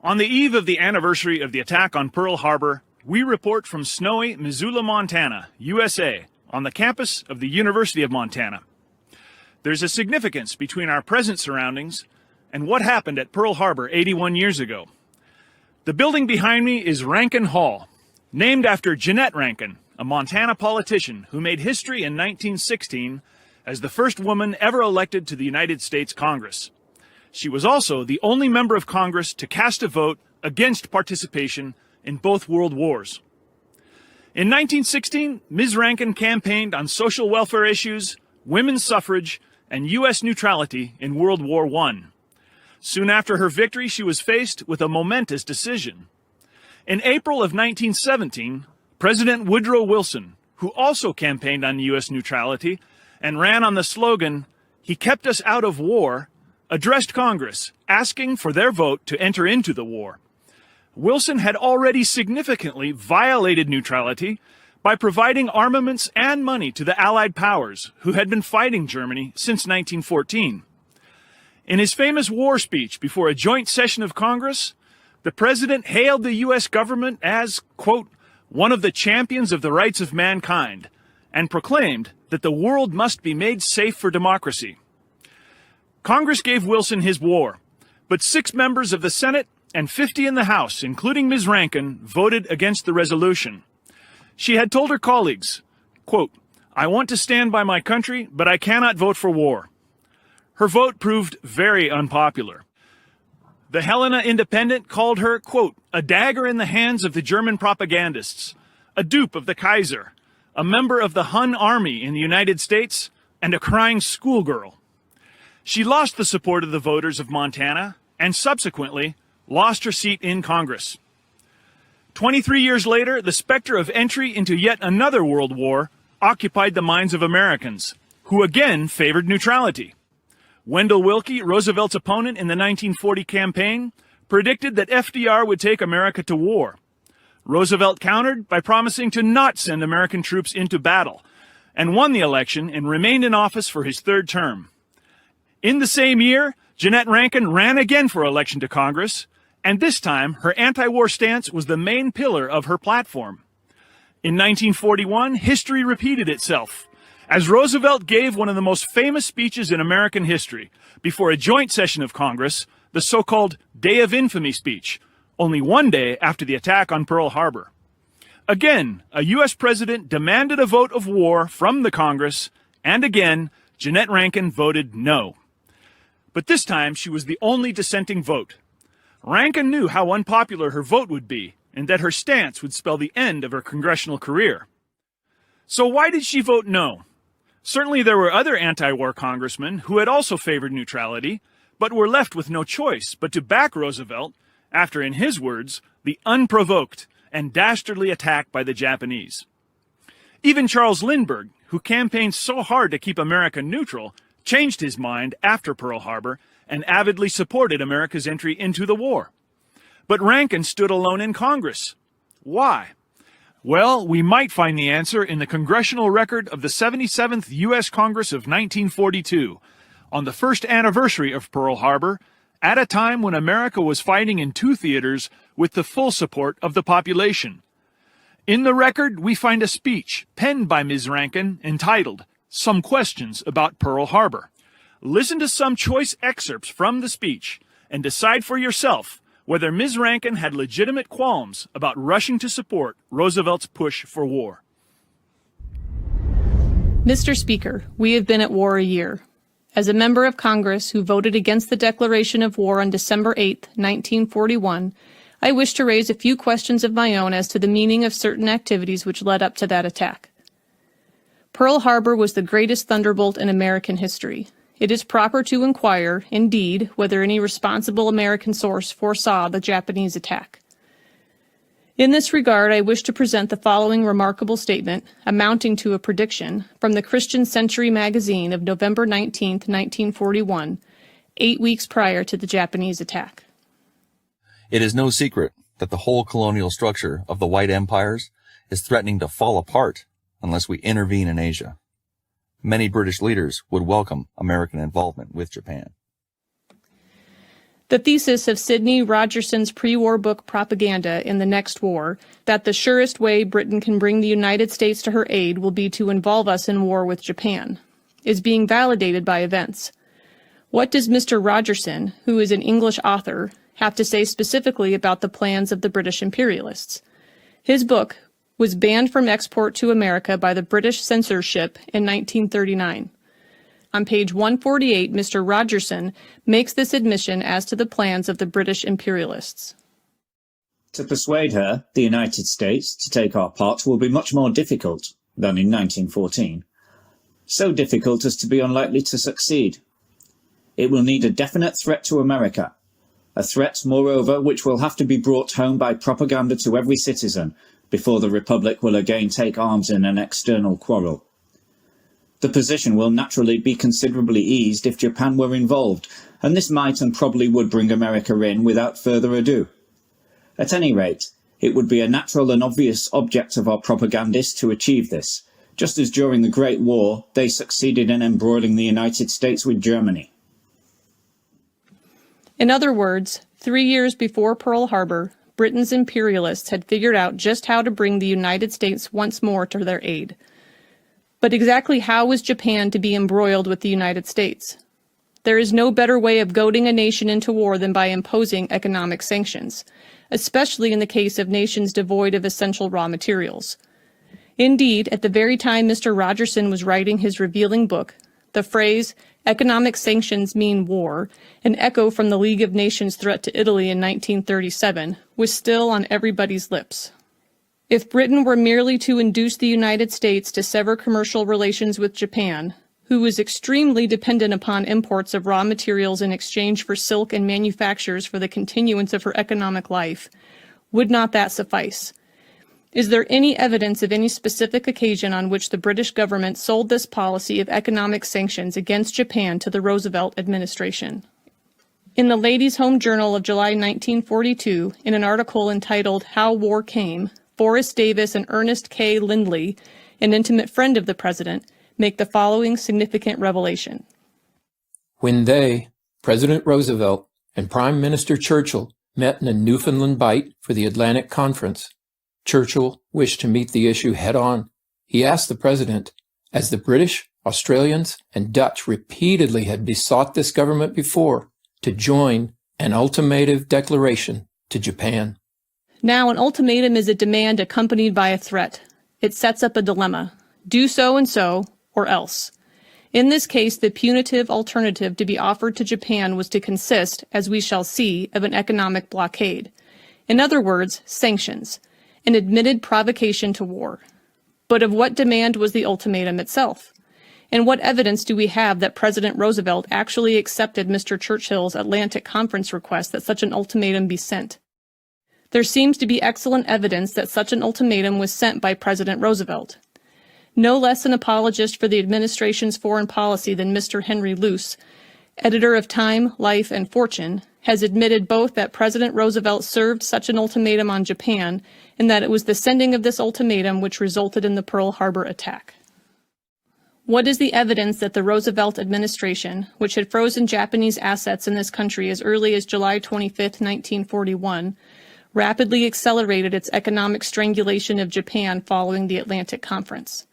On the eve of the anniversary of the attack on Pearl Harbor, we report from snowy Missoula, Montana, USA, on the campus of the University of Montana. There's a significance between our present surroundings and what happened at Pearl Harbor 81 years ago. The building behind me is Rankin Hall, named after Jeannette Rankin, a Montana politician who made history in 1916 as the first woman ever elected to the United States Congress. She was also the only member of Congress to cast a vote against participation in both world wars. In 1916, Ms. Rankin campaigned on social welfare issues, women's suffrage, and U.S. neutrality in World War I. Soon after her victory, she was faced with a momentous decision. In April of 1917, President Woodrow Wilson, who also campaigned on U.S. neutrality and ran on the slogan, "He kept us out of war," addressed Congress, asking for their vote to enter into the war. Wilson had already significantly violated neutrality by providing armaments and money to the Allied powers who had been fighting Germany since 1914. In his famous war speech before a joint session of Congress, the president hailed the U.S. government as, quote, "one of the champions of the rights of mankind," and proclaimed that the world must be made safe for democracy. Congress gave Wilson his war, but 6 members of the Senate and 50 in the House, including Ms. Rankin, voted against the resolution. She had told her colleagues, quote, "I want to stand by my country, but I cannot vote for war." Her vote proved very unpopular. The Helena Independent called her, quote, "a dagger in the hands of the German propagandists, a dupe of the Kaiser, a member of the Hun army in the United States, and a crying schoolgirl." She lost the support of the voters of Montana and subsequently lost her seat in Congress. 23 years later, the specter of entry into yet another world war occupied the minds of Americans, who again favored neutrality. Wendell Willkie, Roosevelt's opponent in the 1940 campaign, predicted that FDR would take America to war. Roosevelt countered by promising to not send American troops into battle, and won the election and remained in office for his 3rd term. In the same year, Jeannette Rankin ran again for election to Congress, and this time her anti-war stance was the main pillar of her platform. In 1941, history repeated itself, as Roosevelt gave one of the most famous speeches in American history before a joint session of Congress, the so-called Day of Infamy speech, only one day after the attack on Pearl Harbor. Again, a U.S. president demanded a vote of war from the Congress, and again, Jeannette Rankin voted no. But this time, she was the only dissenting vote. Rankin knew how unpopular her vote would be, and that her stance would spell the end of her congressional career. So why did she vote no? Certainly there were other anti-war congressmen who had also favored neutrality, but were left with no choice but to back Roosevelt after, in his words, the unprovoked and dastardly attack by the Japanese. Even Charles Lindbergh, who campaigned so hard to keep America neutral, changed his mind after Pearl Harbor and avidly supported America's entry into the war. But Rankin stood alone in Congress. Why? Well, we might find the answer in the congressional record of the 77th U.S. Congress of 1942, on the first anniversary of Pearl Harbor, at a time when America was fighting in 2 theaters with the full support of the population. In the record, we find a speech penned by Ms. Rankin entitled, "Some Questions About Pearl Harbor." Listen to some choice excerpts from the speech and decide for yourself whether Ms. Rankin had legitimate qualms about rushing to support Roosevelt's push for war. Mr. Speaker, we have been at war a year. As a member of Congress who voted against the declaration of war on December 8, 1941, I wish to raise a few questions of my own as to the meaning of certain activities which led up to that attack. Pearl Harbor was the greatest thunderbolt in American history. It is proper to inquire, indeed, whether any responsible American source foresaw the Japanese attack. In this regard, I wish to present the following remarkable statement, amounting to a prediction, from the Christian Century magazine of November 19, 1941, 8 weeks prior to the Japanese attack. It is no secret that the whole colonial structure of the white empires is threatening to fall apart unless we intervene in Asia. Many British leaders would welcome American involvement with Japan. The thesis of Sidney Rogerson's pre-war book Propaganda in the Next War, that the surest way Britain can bring the United States to her aid will be to involve us in war with Japan, is being validated by events. What does Mr. Rogerson, who is an English author, have to say specifically about the plans of the British imperialists? His book was banned from export to America by the British censorship in 1939. On page 148, Mr. Rogerson makes this admission as to the plans of the British imperialists. To persuade her, the United States, to take our part will be much more difficult than in 1914. So difficult as to be unlikely to succeed. It will need a definite threat to America, a threat, moreover, which will have to be brought home by propaganda to every citizen before the Republic will again take arms in an external quarrel. The position will naturally be considerably eased if Japan were involved, and this might and probably would bring America in without further ado. At any rate, it would be a natural and obvious object of our propagandists to achieve this, just as during the Great War they succeeded in embroiling the United States with Germany. In other words, 3 years before Pearl Harbor, Britain's imperialists had figured out just how to bring the United States once more to their aid. But exactly how was Japan to be embroiled with the United States? There is no better way of goading a nation into war than by imposing economic sanctions, especially in the case of nations devoid of essential raw materials. Indeed, at the very time Mr. Rogerson was writing his revealing book, the phrase, "economic sanctions mean war," an echo from the League of Nations threat to Italy in 1937, was still on everybody's lips. If Britain were merely to induce the United States to sever commercial relations with Japan, who was extremely dependent upon imports of raw materials in exchange for silk and manufactures for the continuance of her economic life, would not that suffice? Is there any evidence of any specific occasion on which the British government sold this policy of economic sanctions against Japan to the Roosevelt administration? In the Ladies' Home Journal of July 1942, in an article entitled How War Came, Forrest Davis and Ernest K. Lindley, an intimate friend of the president, make the following significant revelation. When they, President Roosevelt and Prime Minister Churchill, met in a Newfoundland Bight for the Atlantic Conference, Churchill wished to meet the issue head-on. He asked the president, as the British, Australians, and Dutch repeatedly had besought this government before, to join an ultimatum declaration to Japan. Now, an ultimatum is a demand accompanied by a threat. It sets up a dilemma. Do so and so, or else. In this case, the punitive alternative to be offered to Japan was to consist, as we shall see, of an economic blockade. In other words, sanctions, an admitted provocation to war. But of what demand was the ultimatum itself? And what evidence do we have that President Roosevelt actually accepted Mr. Churchill's Atlantic Conference request that such an ultimatum be sent? There seems to be excellent evidence that such an ultimatum was sent by President Roosevelt. No less an apologist for the administration's foreign policy than Mr. Henry Luce, editor of Time, Life, and Fortune, has admitted both that President Roosevelt served such an ultimatum on Japan and that it was the sending of this ultimatum which resulted in the Pearl Harbor attack. What is the evidence that the Roosevelt administration, which had frozen Japanese assets in this country as early as July 25, 1941, rapidly accelerated its economic strangulation of Japan following the Atlantic Conference?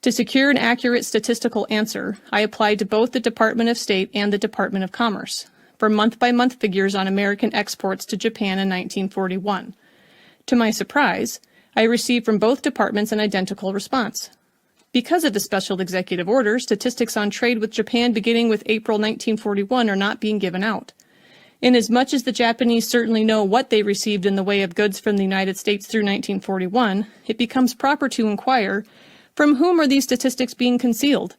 To secure an accurate statistical answer, I applied to both the Department of State and the Department of Commerce for month-by-month figures on American exports to Japan in 1941. To my surprise, I received from both departments an identical response. Because of the special executive order, statistics on trade with Japan beginning with April 1941 are not being given out. Inasmuch as the Japanese certainly know what they received in the way of goods from the United States through 1941, it becomes proper to inquire, from whom are these statistics being concealed?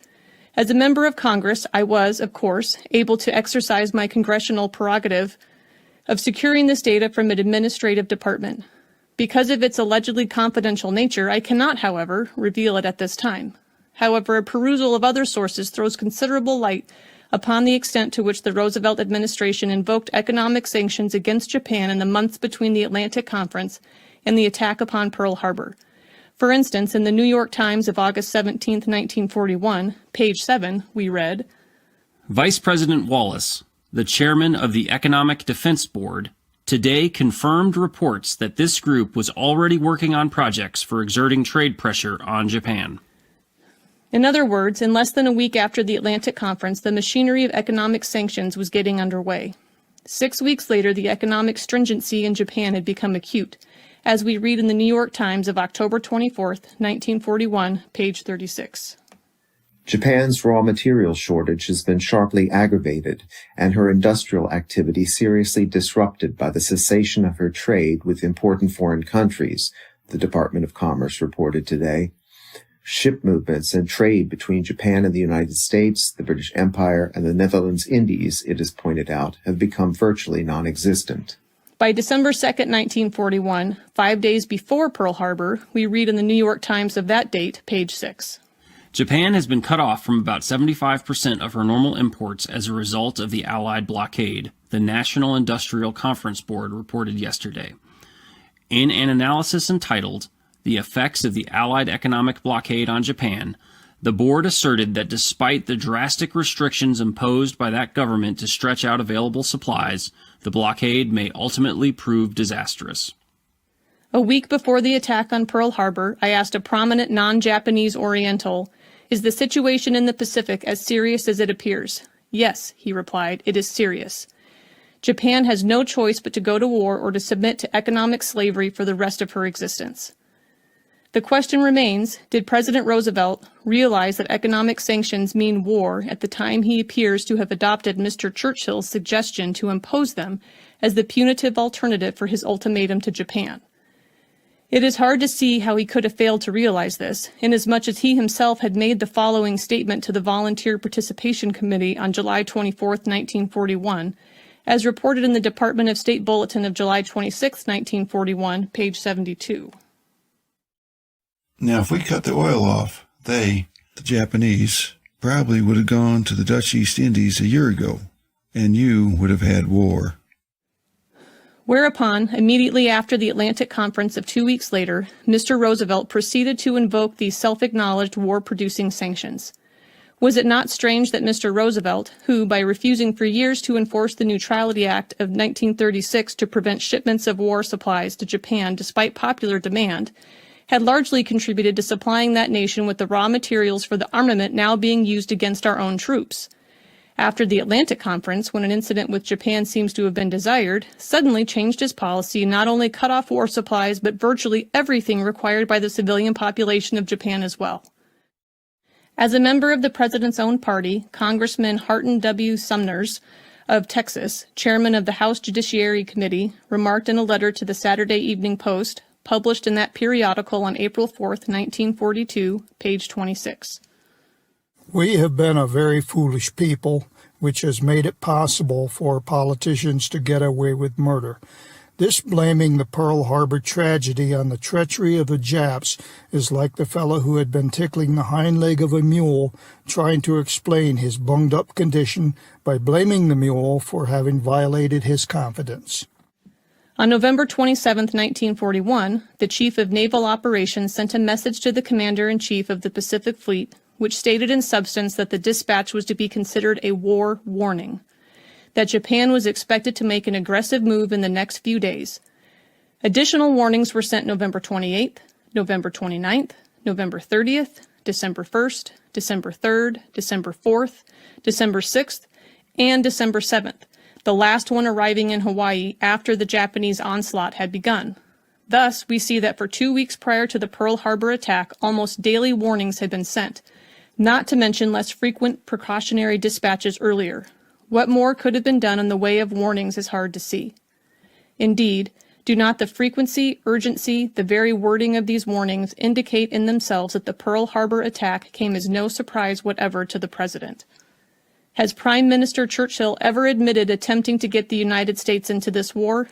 As a member of Congress, I was, of course, able to exercise my congressional prerogative of securing this data from an administrative department. Because of its allegedly confidential nature, I cannot, however, reveal it at this time. However, a perusal of other sources throws considerable light upon the extent to which the Roosevelt administration invoked economic sanctions against Japan in the months between the Atlantic Conference and the attack upon Pearl Harbor. For instance, in the New York Times of August 17, 1941, page 7, we read, Vice President Wallace, the chairman of the Economic Defense Board, today confirmed reports that this group was already working on projects for exerting trade pressure on Japan. In other words, in less than a week after the Atlantic Conference, the machinery of economic sanctions was getting underway. 6 weeks later, the economic stringency in Japan had become acute, as we read in the New York Times of October 24, 1941, page 36. Japan's raw material shortage has been sharply aggravated, and her industrial activity seriously disrupted by the cessation of her trade with important foreign countries, the Department of Commerce reported today. Ship movements and trade between Japan and the United States, the British Empire, and the Netherlands Indies, it is pointed out, have become virtually non-existent. By December 2, 1941, 5 days before Pearl Harbor, we read in the New York Times of that date, page 6. Japan has been cut off from about 75% of her normal imports as a result of the Allied blockade, the National Industrial Conference Board reported yesterday. In an analysis entitled, "The Effects of the Allied Economic Blockade on Japan," the board asserted that despite the drastic restrictions imposed by that government to stretch out available supplies, the blockade may ultimately prove disastrous. A week before the attack on Pearl Harbor, I asked a prominent non-Japanese Oriental, "Is the situation in the Pacific as serious as it appears?" "Yes," he replied, "it is serious. Japan has no choice but to go to war or to submit to economic slavery for the rest of her existence." The question remains, did President Roosevelt realize that economic sanctions mean war at the time he appears to have adopted Mr. Churchill's suggestion to impose them as the punitive alternative for his ultimatum to Japan? It is hard to see how he could have failed to realize this, inasmuch as he himself had made the following statement to the Volunteer Participation Committee on July 24, 1941, as reported in the Department of State Bulletin of July 26, 1941, page 72. Now, if we cut the oil off, they, the Japanese, probably would have gone to the Dutch East Indies a year ago, and you would have had war. Whereupon, immediately after the Atlantic Conference of 2 weeks later, Mr. Roosevelt proceeded to invoke these self-acknowledged war-producing sanctions. Was it not strange that Mr. Roosevelt, who, by refusing for years to enforce the Neutrality Act of 1936 to prevent shipments of war supplies to Japan despite popular demand, had largely contributed to supplying that nation with the raw materials for the armament now being used against our own troops? After the Atlantic Conference, when an incident with Japan seems to have been desired, suddenly changed his policy and not only cut off war supplies, but virtually everything required by the civilian population of Japan as well. As a member of the President's own party, Congressman Harton W. Sumners of Texas, chairman of the House Judiciary Committee, remarked in a letter to the Saturday Evening Post, published in that periodical on April 4, 1942, page 26. We have been a very foolish people, which has made it possible for politicians to get away with murder. This blaming the Pearl Harbor tragedy on the treachery of the Japs is like the fellow who had been tickling the hind leg of a mule trying to explain his bunged-up condition by blaming the mule for having violated his confidence. On November 27, 1941, the Chief of Naval Operations sent a message to the Commander-in-Chief of the Pacific Fleet, which stated in substance that the dispatch was to be considered a war warning, that Japan was expected to make an aggressive move in the next few days. Additional warnings were sent November 28th, November 29th, November 30th, December 1st, December 3rd, December 4th, December 6th, and December 7th, the last one arriving in Hawaii after the Japanese onslaught had begun. Thus, we see that for 2 weeks prior to the Pearl Harbor attack, almost daily warnings had been sent, not to mention less frequent precautionary dispatches earlier. What more could have been done in the way of warnings is hard to see. Indeed, do not the frequency, urgency, the very wording of these warnings indicate in themselves that the Pearl Harbor attack came as no surprise whatever to the President? Has Prime Minister Churchill ever admitted attempting to get the United States into this war?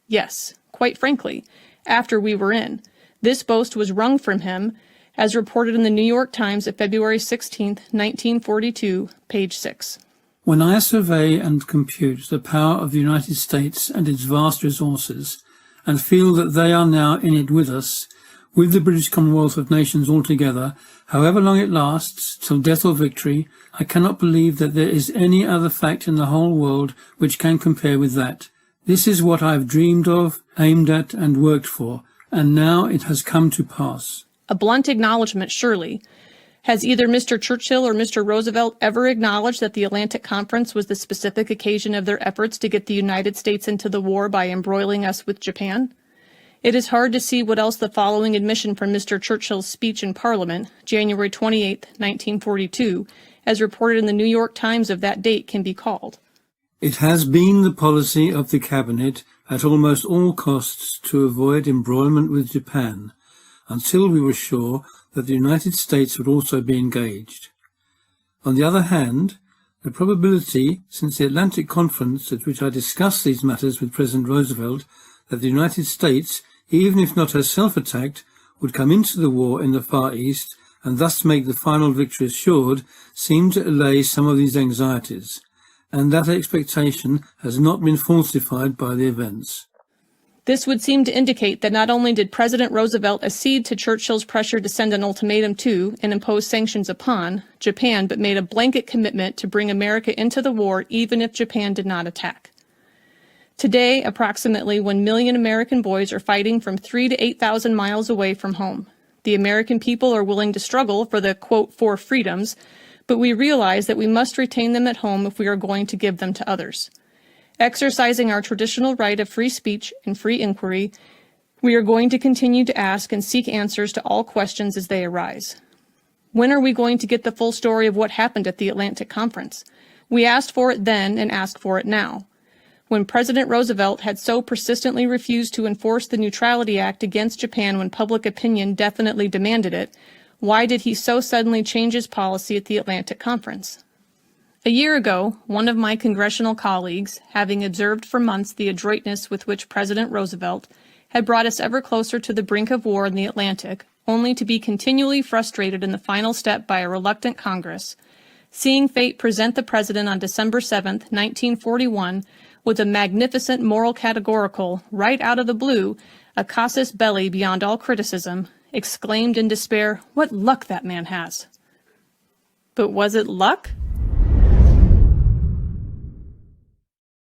Yes, quite frankly, after we were in. This boast was wrung from him, as reported in the New York Times of February 16, 1942, page 6. When I survey and compute the power of the United States and its vast resources, and feel that they are now in it with us, with the British Commonwealth of Nations altogether, however long it lasts, till death or victory, I cannot believe that there is any other fact in the whole world which can compare with that. This is what I have dreamed of, aimed at, and worked for, and now it has come to pass. A blunt acknowledgement, surely. Has either Mr. Churchill or Mr. Roosevelt ever acknowledged that the Atlantic Conference was the specific occasion of their efforts to get the United States into the war by embroiling us with Japan? It is hard to see what else the following admission from Mr. Churchill's speech in Parliament, January 28, 1942, as reported in the New York Times of that date, can be called. It has been the policy of the Cabinet at almost all costs to avoid embroilment with Japan, until we were sure that the United States would also be engaged. On the other hand, the probability, since the Atlantic Conference at which I discussed these matters with President Roosevelt, that the United States, even if not herself attacked, would come into the war in the Far East and thus make the final victory assured, seemed to allay some of these anxieties, and that expectation has not been falsified by the events. This would seem to indicate that not only did President Roosevelt accede to Churchill's pressure to send an ultimatum to and impose sanctions upon Japan, but made a blanket commitment to bring America into the war even if Japan did not attack. Today, approximately 1 million American boys are fighting from 3,000 to 8,000 miles away from home. The American people are willing to struggle for the, quote, 4 freedoms, but we realize that we must retain them at home if we are going to give them to others. Exercising our traditional right of free speech and free inquiry, we are going to continue to ask and seek answers to all questions as they arise. When are we going to get the full story of what happened at the Atlantic Conference? We asked for it then and ask for it now. When President Roosevelt had so persistently refused to enforce the Neutrality Act against Japan when public opinion definitely demanded it, why did he so suddenly change his policy at the Atlantic Conference? A year ago, one of my congressional colleagues, having observed for months the adroitness with which President Roosevelt had brought us ever closer to the brink of war in the Atlantic, only to be continually frustrated in the final step by a reluctant Congress, seeing fate present the President on December 7, 1941, with a magnificent moral categorical, right out of the blue, a casus belli beyond all criticism, exclaimed in despair, "What luck that man has!" But was it luck?